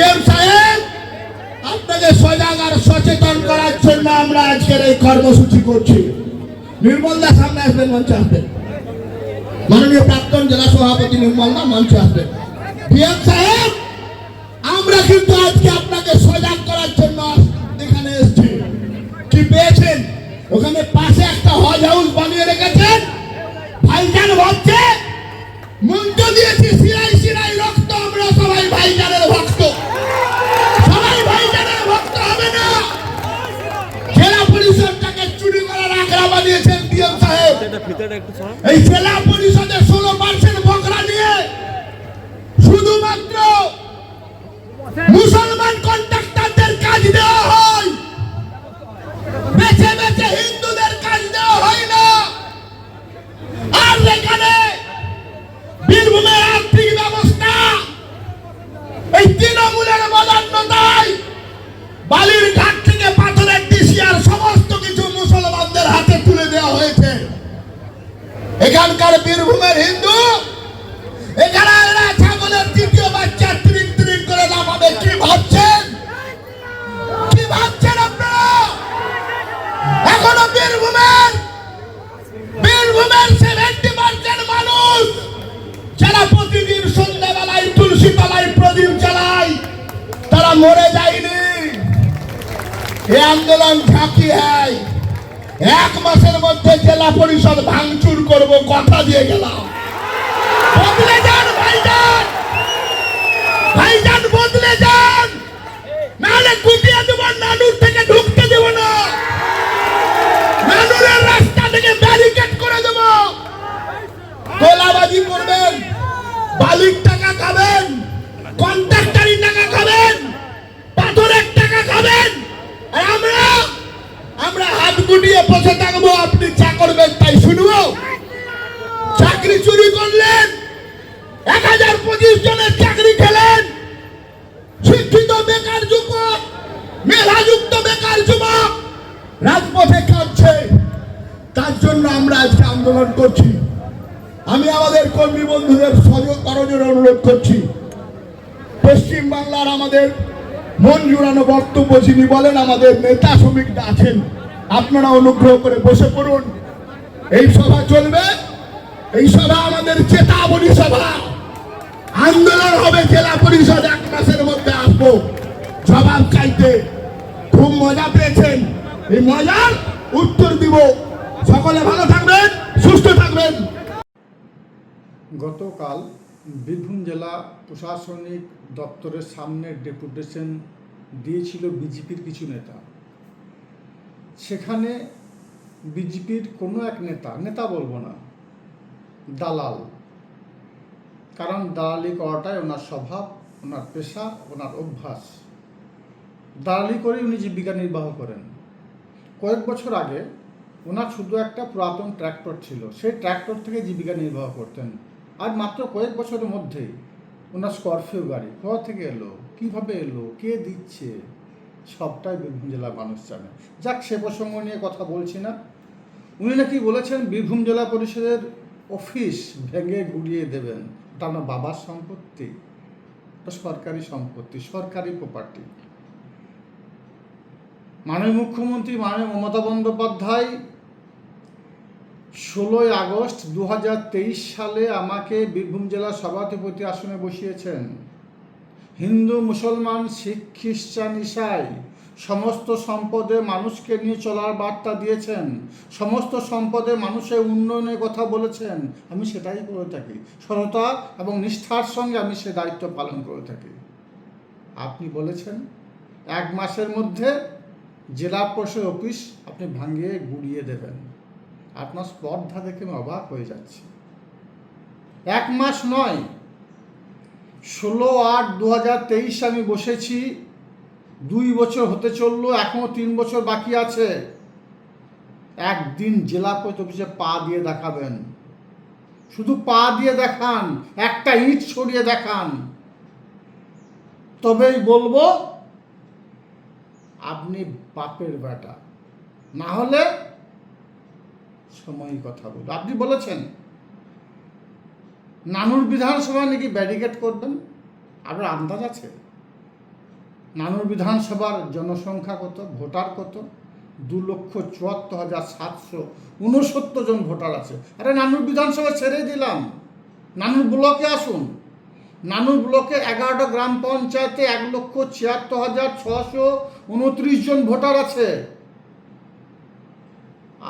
PM সাহেব, আপনাকে সজাগ আর সচেতন করার জন্য আমরা আজকের এই কর্মসূচি করছি। নির্মল দা সামনে আসবেন, মঞ্চে আসবেন। মাননীয় প্রাক্তন জেলা সভাপতি নির্মল দা মঞ্চে আসবেন। পিএম সাহেব, আমরা কিন্তু আজকে আপনাকে সজাগ করার জন্য এখানে এসেছি। কি পেয়েছেন? ওখানে পাশে একটা হজ হাউস বানিয়ে রেখেছেন। ভাইজান ভাবছে মঞ্চ দিয়েছি সিরাই সিরাই রক্ত, আমরা সবাই ভাইজানের ভক্ত। সবাই ভাইজানের ভক্ত হবে না। জেলা পরিষদটাকে চুরি করার আখড়া বানিয়েছেন পিএম সাহেব। এই জেলা পরিষদে 16% বকরা নিয়ে শুধুমাত্র মুসলমান কন্ট্রাক্টরদের কাজ দেওয়া হয়, বেছে বেছে হিন্দুদের কাজ দেওয়া হয় না। আর এখানে বীরভূমের আর্থিক ব্যবস্থা এই তৃণমূলের বদান্যতায় বালির ঘাট থেকে পাথরের ডিসিআর সমস্ত কিছু মুসলমানদের হাতে তুলে দেওয়া হয়েছে। এখানকার বীরভূমের হিন্দু এখানে এরা ছাগলের তৃতীয় বাচ্চা ত্রিন ত্রিন করে নামাবে। কি ভাবছেন? কি ভাবছেন আপনারা? এখনো বীরভূমের 70% মানুষ যারা প্রতিদিন সন্ধ্যাবেলায় তুলসী তলায় প্রদীপ জ্বালায়, তারা মরে যায়নি। এই আন্দোলন ঝাঁকি হয়। 1 মাসের মধ্যে জেলা পরিষদ ভাঙচুর করব, কথা দিয়ে গেলাম। বদলে যান ভাইজান, ভাইজান বদলে যান, নাহলে গুটিয়ে দেব। নানুর থেকে ঢুকতে দেব না, নানুরের রাস্তা থেকে ব্যারিকেড করে দেব। তোলাবাজি করবেন, বালির টাকা খাবেন, কন্ট্রাক্টরি টাকা খাবেন, পাথরের টাকা খাবেন। আর আমরা হাত গুটিয়ে বসে থাকবো, আপনি চা করবেন তাই শুনবো? চাকরি চুরি করলেন, 1025 জনের চাকরি খেলেন। শিক্ষিত বেকার যুবক, মেধাযুক্ত বেকার যুবক রাজপথে কাঁদছে। তার জন্য আমরা আজকে আন্দোলন করছি। আমি আমাদের কর্মী বন্ধুদের করজোর অনুরোধ করছি, পশ্চিম বাংলার আমাদের মন জুড়ানো বক্তব্য যিনি বলেন, আমাদের নেতা শ্রমিকরা আছেন, আপনারা অনুগ্রহ করে বসে পড়ুন। এই সভা চলবে, এই সভা আমাদের চেতাবনী সভা। আন্দোলন হবে জেলা পরিষদ 1 মাসের মধ্যে আসবো জবাব চাইতে। খুব মজা পেয়েছেন, এই মজার উত্তর দিব। সকলে ভালো থাকবেন, সুস্থ থাকবেন। গতকাল বীরভূম জেলা প্রশাসনিক দপ্তরের সামনে ডেপুটেশন দিয়েছিল বিজেপির কিছু নেতা। সেখানে বিজেপির কোনো এক নেতা বলবো না, দালাল, কারণ দালালি করাটাই ওনার স্বভাব, ওনার পেশা, ওনার অভ্যাস। দালালি করে উনি জীবিকা নির্বাহ করেন। কয়েক বছর আগে ওনার শুধু একটা পুরাতন ট্র্যাক্টর ছিল, সেই ট্র্যাক্টর থেকে জীবিকা নির্বাহ করতেন। আর মাত্র কয়েক বছরের মধ্যেই ওনার স্করপিও গাড়ি কোথা থেকে এলো, কীভাবে এলো, কে দিচ্ছে, সবটাই বীরভূম জেলার মানুষ জানে। যাক, সে প্রসঙ্গ নিয়ে কথা বলছি না। উনি নাকি বলেছেন বীরভূম জেলা পরিষদের অফিস ভেঙে গুড়িয়ে দেবেন। ওটা আমার বাবার সম্পত্তি, ওটা সরকারি সম্পত্তি, সরকারি প্রপার্টি। মাননীয় মুখ্যমন্ত্রী মাননীয় মমতা বন্দ্যোপাধ্যায় 16 আগস্ট 2023 সালে আমাকে বীরভূম জেলার সভাধিপতি আসনে বসিয়েছেন। হিন্দু, মুসলমান, শিখ, খ্রিস্টান, ইসাই সমস্ত সম্পদে মানুষকে নিয়ে চলার বার্তা দিয়েছেন। সমস্ত সম্পদে মানুষের উন্নয়নের কথা বলেছেন। আমি সেটাই করে থাকি, সততা এবং নিষ্ঠার সঙ্গে আমি সে দায়িত্ব পালন করে থাকি। আপনি বলেছেন 1 মাসের মধ্যে জেলা পরিষদ অফিস আপনি ভাঙিয়ে গুড়িয়ে দেবেন। আপনার স্পর্ধা দেখে আমি অবাক হয়ে যাচ্ছি। 1 মাস নয়, 16/8/2023 আমি বসেছি। 2 বছর হতে চললো, এখনো 3 বছর বাকি আছে। একদিন জেলা পরিষদ অফিসে পা দিয়ে দেখাবেন, শুধু পা দিয়ে দেখান, একটা ইট সরিয়ে দেখান, তবেই বলবো আপনি বাপের বেটা। না হলে সময়ই কথা বলবো। আপনি বলেছেন নানুর বিধানসভা নাকি ব্যারিকেড করবেন, আপনার আন্দাজ আছে? নানুর বিধানসভার জনসংখ্যা কত, ভোটার কত? 2,74,769 জন ভোটার আছে। আরে নানুর বিধানসভা ছেড়ে দিলাম, নানুর ব্লকে আসুন। নানুর ব্লকে 11টা গ্রাম পঞ্চায়েতে 1,76,629 জন ভোটার আছে।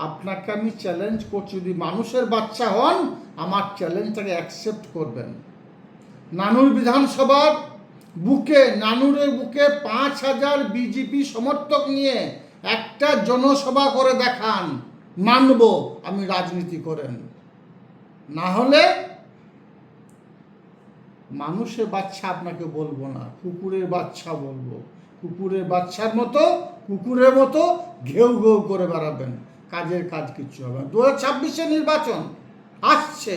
আপনাকে আমি চ্যালেঞ্জ করছি, যদি মানুষের বাচ্চা হন আমার চ্যালেঞ্জটাকে অ্যাকসেপ্ট করবেন। নানুর বিধানসভার বুকে, নানুরের বুকে 5,000 বিজেপি সমর্থক নিয়ে একটা জনসভা করে দেখান, মানব আমি রাজনীতি করেন। না হলে মানুষের বাচ্চা আপনাকে বলবো না, কুকুরের বাচ্চা বলবো। কুকুরের বাচ্চার মতো, কুকুরের মতো ঘেউ ঘেউ করে বেড়াবেন, কাজের কাজ কিচ্ছু হবে না। 2026 নির্বাচন আসছে,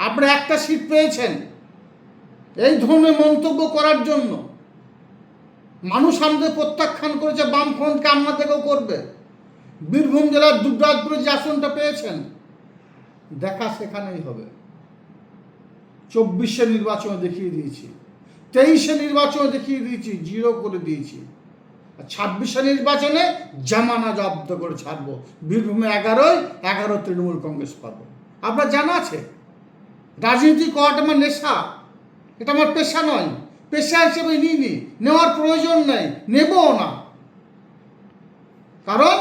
আপনারা একটা সিট পেয়েছেন এই ধরনের মন্তব্য করার জন্য। মানুষ আমাদের প্রত্যাখ্যান করেছে, বামফ্রন্টকে আপনাদেরকেও করবে। বীরভূম জেলার দুবরাজপুরে যে আসনটা পেয়েছেন, দেখা সেখানেই হবে। 24 নির্বাচনে দেখিয়ে দিয়েছি, 23 নির্বাচনে দেখিয়ে দিয়েছি, 0 করে দিয়েছি। 26 নির্বাচনে জামানা জব্দ করে ছাড়বো। বীরভূমে 11 তৃণমূল কংগ্রেস পাবো। আপনার জানা আছে, রাজনীতি করাটা আমার নেশা, এটা আমার পেশা নয়। পেশা হিসেবে নিইনি, নেওয়ার প্রয়োজন নেই, নেবও না। কারণ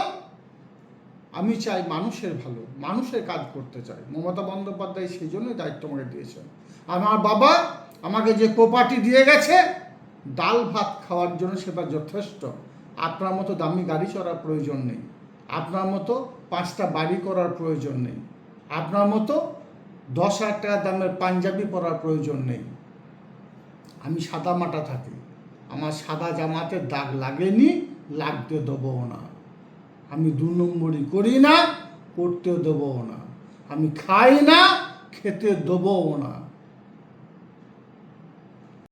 আমি চাই মানুষের ভালো, মানুষের কাজ করতে চাই। মমতা বন্দ্যোপাধ্যায় সেই জন্যই দায়িত্ব আমাকে দিয়েছেন। আমার বাবা আমাকে যে প্রপার্টি দিয়ে গেছে, ডাল ভাত খাওয়ার জন্য সেটা যথেষ্ট। আপনার মতো দামি গাড়ি চড়ার প্রয়োজন নেই, আপনার মতো 5টা বাড়ি করার প্রয়োজন নেই, আপনার মতো 10,000 টাকা দামের পাঞ্জাবি পরার প্রয়োজন নেই। আমি সাদা মাটা থাকি, আমার সাদা জামাতে দাগ লাগেনি, লাগতে দেবও না। আমি 2 নম্বরই করি না, করতে দেবও না। আমি খাই না, খেতে দেবও না।